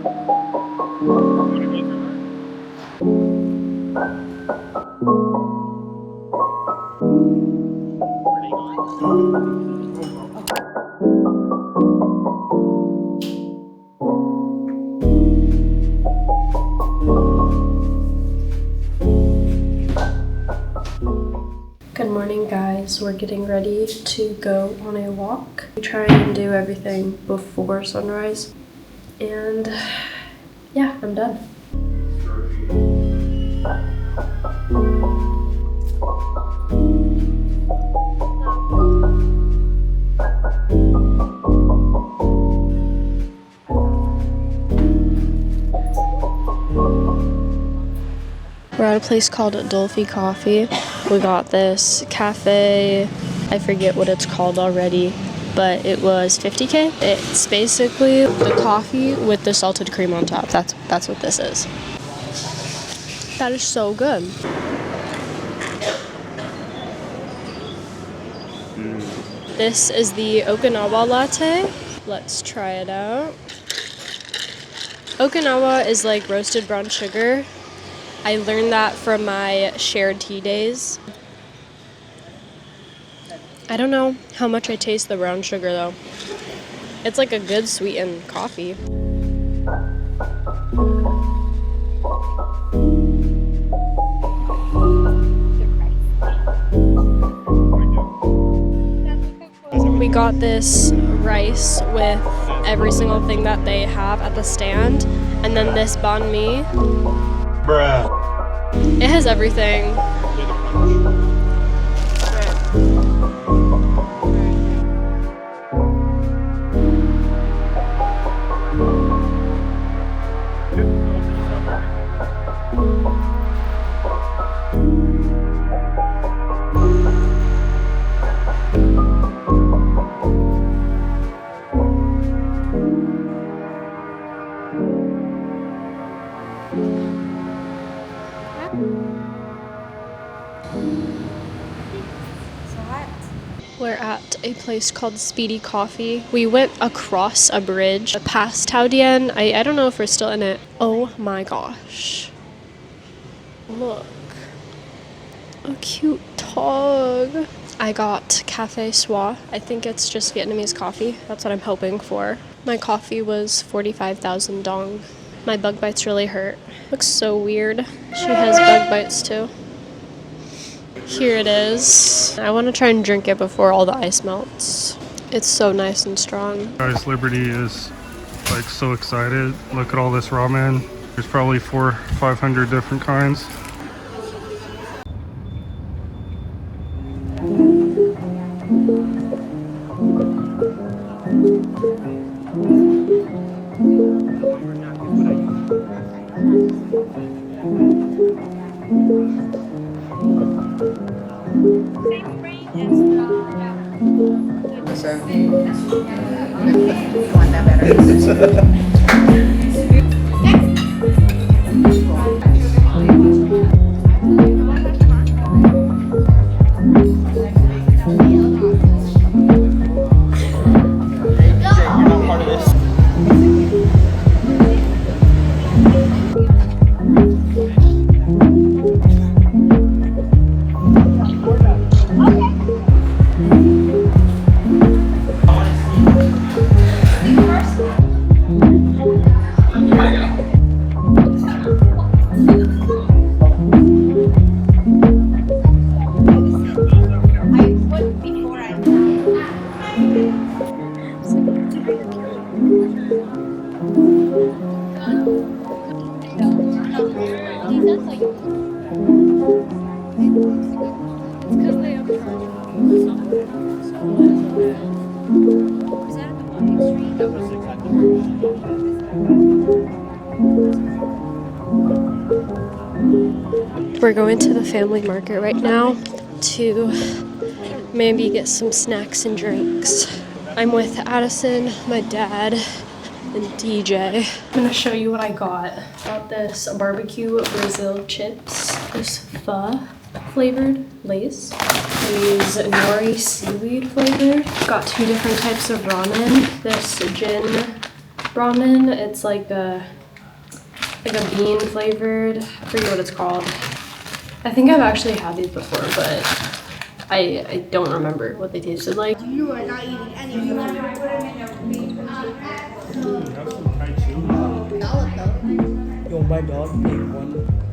Good morning, guys. We're getting ready to go on a walk. We try and do everything before sunrise. And yeah, I'm done. We're at a place called Dolphy Coffee. We got this cafe, I forget what it's called already, but it was $50K. It's basically the coffee with the salted cream on top. That's what this is. That is so good. This is the Okinawa latte. Let's try it out. Okinawa is like roasted brown sugar. I learned that from my shared tea days. I don't know how much I taste the brown sugar though. It's like a good sweetened coffee. We got this rice with every single thing that they have at the stand, and then this banh mi. Bruh. It has everything. We're at a place called Speedy Coffee. We went across a bridge past Tao Dien. I don't know if we're still in it. Oh my gosh. Look. A cute dog. I got Cafe Soi. I think it's just Vietnamese coffee. That's what I'm hoping for. My coffee was 45,000 dong. My bug bites really hurt. Looks so weird. She has bug bites too. Here it is. I want to try and drink it before all the ice melts. It's so nice and strong. Guys, Liberty is like so excited. Look at all this ramen. There's probably 400 or 500 different kinds. Want that better? We're going to the family market right now to maybe get some snacks and drinks. I'm with Addison, my dad, and DJ. I'm gonna show you what I got. Got this barbecue Brazil chips, this pho flavored Lay's, these nori seaweed flavored. Got two different types of ramen. This gin ramen, it's like a like a bean flavored. I forget what it's called. I think I've actually had these before, but I don't remember what they tasted like. You are not eating any of them. Have some Thai chili. Salad though. Yo, my dog ate one.